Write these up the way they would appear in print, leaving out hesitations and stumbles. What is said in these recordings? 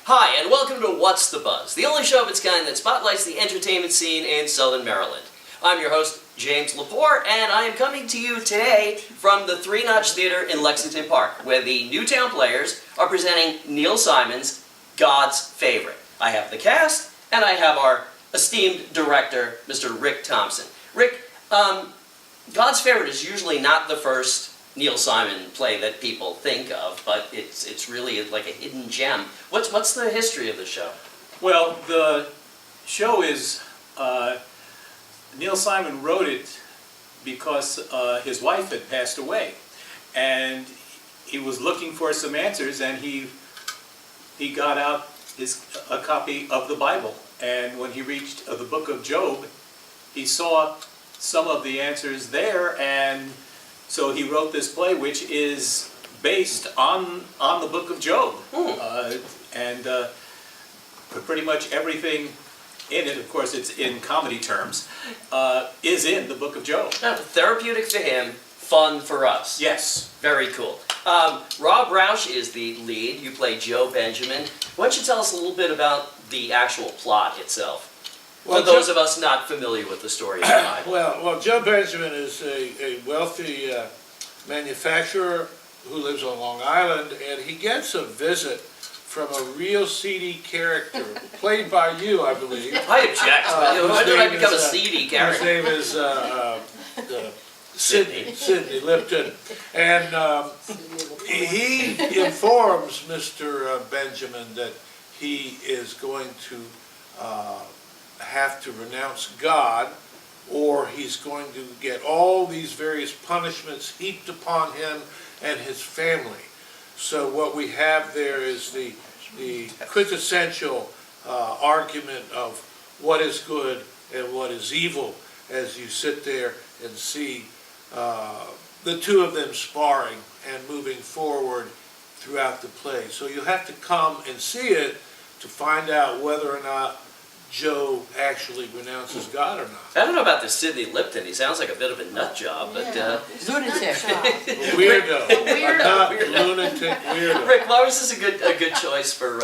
Hi, and welcome to What's the Buzz, the only show of its kind that spotlights the entertainment scene in Southern Maryland. I'm your host, James Laporte, and I am coming to you today from the Three Notch Theater in Lexington Park, where the Newtowne Players are presenting Neil Simon's God's Favorite. I have the cast, and I have our esteemed director, Mr. Rick Thompson. Rick, God's Favorite is usually not the first Neil Simon play that people think of, but it's really like a hidden gem. What's the history of the show? Well, the show is, Neil Simon wrote it because his wife had passed away, and he was looking for some answers, and he got out a copy of the Bible, and when he reached the book of Job, he saw some of the answers there, and so he wrote this play, which is based on the book of Job. And pretty much everything in it, of course it's in comedy terms, is in the book of Job. Therapeutic for him, fun for us. Yes. Very cool. Rob Roush is the lead. You play Joe Benjamin. Why don't you tell us a little bit about the actual plot itself? For those of us not familiar with the story of the Bible. Well, Joe Benjamin is a wealthy manufacturer who lives on Long Island, and he gets a visit from a real seedy character, played by you, I believe. I object. When did I become a seedy character? His name is Sidney Lipton. And he informs Mr. Benjamin that he is going to have to renounce God, or he's going to get all these various punishments heaped upon him and his family. So what we have there is the quintessential argument of what is good and what is evil, as you sit there and see the two of them sparring and moving forward throughout the play. So you have to come and see it to find out whether or not Joe actually renounces God or not. I don't know about this Sidney Lipton. He sounds like a bit of a nut job, but lunatic. Weirdo. Lunatic weirdo. Rick, why was this a good choice for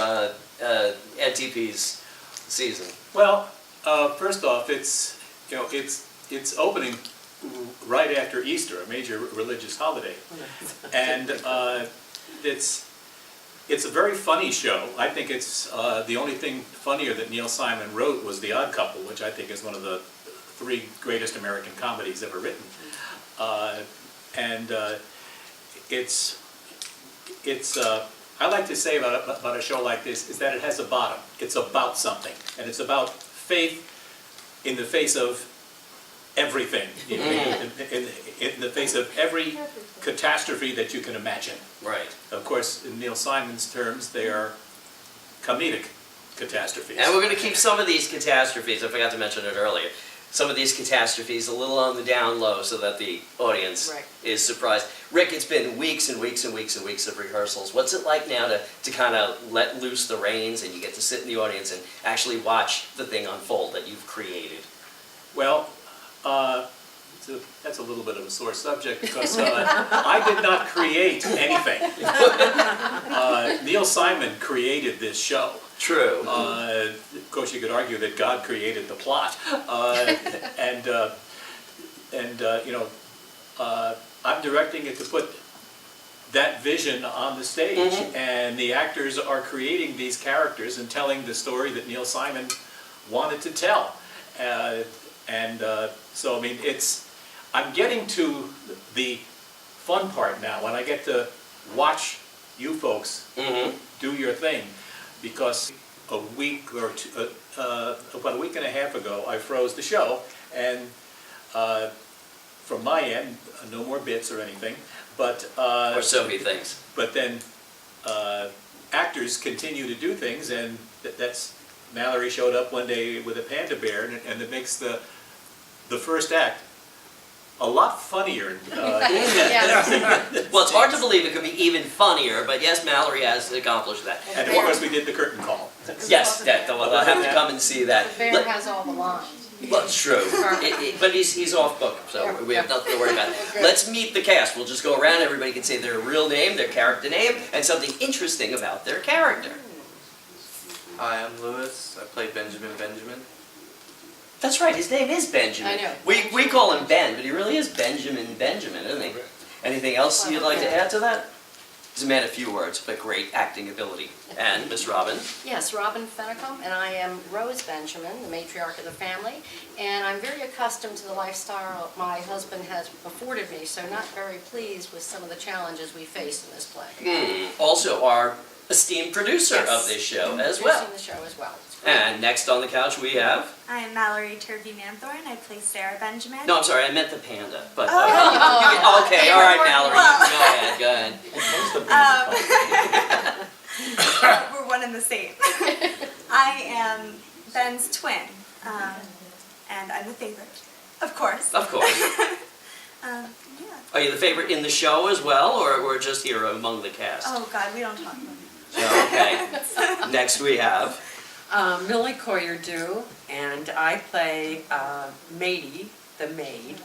NTP's season? Well, first off, it's opening right after Easter, a major religious holiday, and it's a very funny show. I think it's the only thing funnier that Neil Simon wrote was The Odd Couple, which I think is one of the three greatest American comedies ever written. I like to say about a show like this is that it has a bottom. It's about something, and it's about faith in the face of everything, in the face of every catastrophe that you can imagine. Right. Of course, in Neil Simon's terms, they are comedic catastrophes. And we're going to keep some of these catastrophes, I forgot to mention it earlier, some of these catastrophes a little on the down low so that the audience is surprised. Rick, it's been weeks and weeks and weeks and weeks of rehearsals. What's it like now to kind of let loose the reins and you get to sit in the audience and actually watch the thing unfold that you've created? Well, that's a little bit of a sore subject because I did not create anything. Neil Simon created this show. True. Of course, you could argue that God created the plot, I'm directing it to put that vision on the stage, and the actors are creating these characters and telling the story that Neil Simon wanted to tell. So I mean, I'm getting to the fun part now when I get to watch you folks do your thing, because about a week and a half ago I froze the show, and from my end, no more bits or anything, but or so many things. But then actors continue to do things, and that's Mallory showed up one day with a panda bear, and it makes the first act a lot funnier. Well, it's hard to believe it could be even funnier, but yes, Mallory has accomplished that. And of course we did the curtain call. Yes, I'll have to come and see that. The bear has all the lines. Well, it's true, but he's off book, so we have nothing to worry about. Let's meet the cast. We'll just go around, everybody can say their real name, their character name, and something interesting about their character. Hi, I'm Lewis. I play Benjamin. That's right, his name is Benjamin. I know. We call him Ben, but he really is Benjamin, isn't he? Anything else you'd like to add to that? He's a man of few words, but great acting ability. And Miss Robin? Yes, Robin Fennicombe, and I am Rose Benjamin, the matriarch of the family, and I'm very accustomed to the lifestyle my husband has afforded me, so not very pleased with some of the challenges we face in this play. Also our esteemed producer of this show as well. Producing the show as well. And next on the couch we have... I am Mallory Turvey-Manthorn. I play Sarah Benjamin. No, I'm sorry, I meant the panda. But Oh. okay, all right, Mallory. Well. Go ahead. We're one and the same. I am Ben's twin, and I'm the favorite, of course. Of course. Yeah. Are you the favorite in the show as well, or just here among the cast? Oh God, we don't talk about it. Okay. Next we have... Millie Coyer-Dew, and I play Matey, the maid,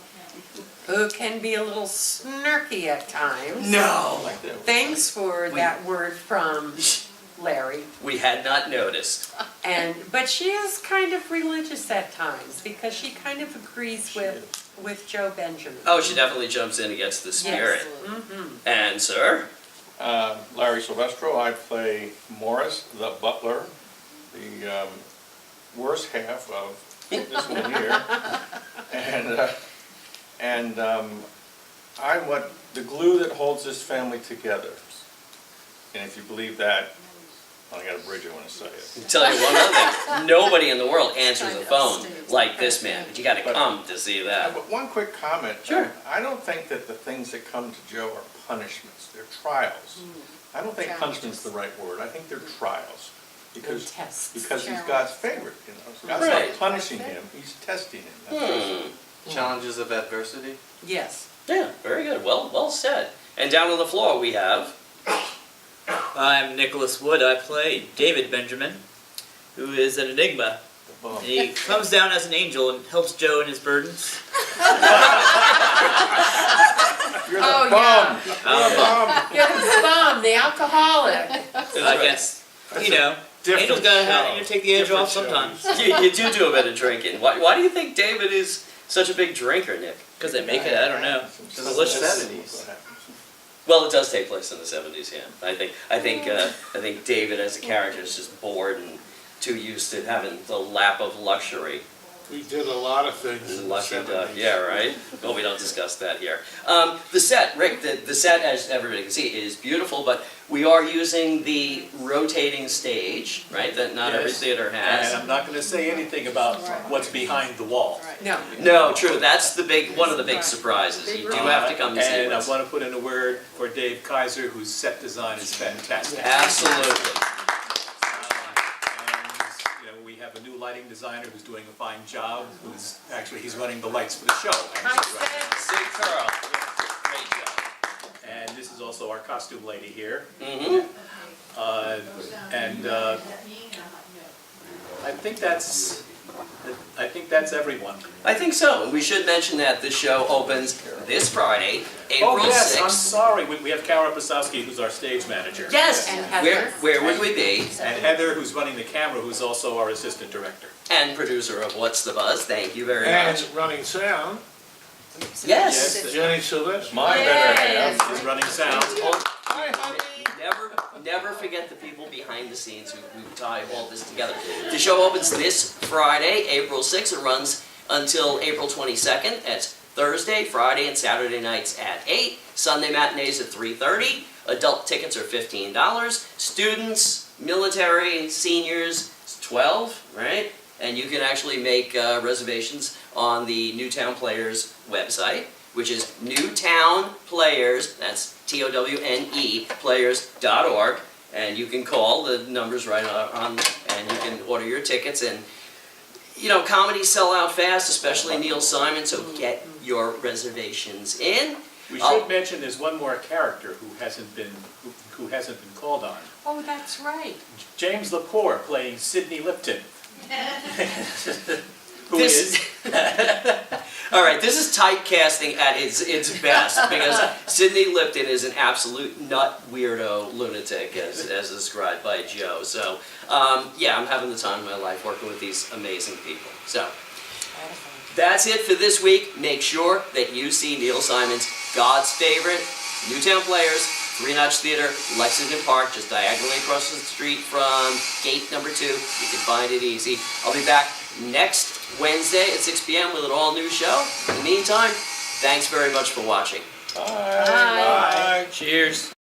who can be a little snarky at times. No! Thanks for that word from Larry. We had not noticed. But she is kind of religious at times because she kind of agrees with Joe Benjamin. Oh, she definitely jumps in against the spirit. Mm-hmm. And sir? Larry Silvestro, I play Morris, the butler, the worst half of this one here. And I'm the glue that holds this family together. And if you believe that, I got a bridge I want to say it. I'll tell you one other thing. Nobody in the world answers a phone like this man, but you got to come to see that. But one quick comment. Sure. I don't think that the things that come to Joe are punishments, they're trials. I don't think punishment's the right word, I think they're trials. Because tests. he's God's favorite, you know. God's Right. not punishing him, he's testing him. That's Challenges of adversity. Yes. Yeah, very good. Well said. And down on the floor we have... I'm Nicholas Wood. I play David Benjamin, who is an enigma. the bum. And he comes down as an angel and helps Joe in his burdens. You're the Oh, bum! yeah. You're the bum! You're the bum, the alcoholic. I guess, you know, angel's gotta take the edge off sometimes. You do a bit of drinking. Why do you think David is such a big drinker, Nick? Because they make it, I don't know. It's delicious. 70s. Well, it does take place in the 70s, yeah. I think David as a character is just bored and too used to having the lap of luxury. We did a lot of things in the Lucky duck, 70s. yeah, right? Well, we don't discuss that here. The set, Rick, the set, as everybody can see, is beautiful, but we are using the rotating stage, right, that not every Yes. theater And has. I'm not going to say anything about what's behind the wall. No. No, true, that's one of the big surprises. You do have to come to see And I what's... want to put in a word for Dave Kaiser, whose set design is fantastic. Absolutely. And, you know, we have a new lighting designer who's doing a fine job, he's running the lights for the show. actually, right now. Sig Carl, great job. And this is also our costume lady here. Mm-hmm. I think that's everyone. I think so. And we should mention that the show opens this Friday, April 6th. Oh yes, I'm sorry, we have Kara Pasowski, who's our stage manager. Yes. And Heather. Where would we be? And Heather, who's running the camera, who's also our assistant director. And producer of What's the Buzz. Thank you very And much. running sound, Yes. Yes. Jenny Sylvester. My better half. Is running sound. Hi, honey. Never forget the people behind the scenes who tie all this together. The show opens this Friday, April 6th. It runs until April 22nd. That's Thursday, Friday, and Saturday nights at 8. Sunday matinees at 3:30. Adult tickets are $15. Students, military, seniors, it's $12, right? And you can actually make reservations on the Newtowne Players website, which is Newtowne Players, that's TOWNE, players.org, and you can call the numbers right on, and you can order your tickets. And, you know, comedies sell out fast, especially Neil Simon, so get your reservations in. We should mention there's one more character who hasn't been called on. Oh, that's right. James Lepore playing Sidney Lipton. Who This- is? All right, this is typecasting at its best because Sidney Lipton is an absolute nut weirdo lunatic, as described by Joe. So, yeah, I'm having the time of my life working with these amazing people. So, that's it for this week. Make sure that you see Neil Simon's God's Favorite, Newtowne Players, Three-Notch Theater, Lexington Park, just diagonally across the street from gate number 2. You can find it easy. I'll be back next Wednesday at 6 p.m. with an all-new show. In the meantime, thanks very much for watching. Bye. Cheers.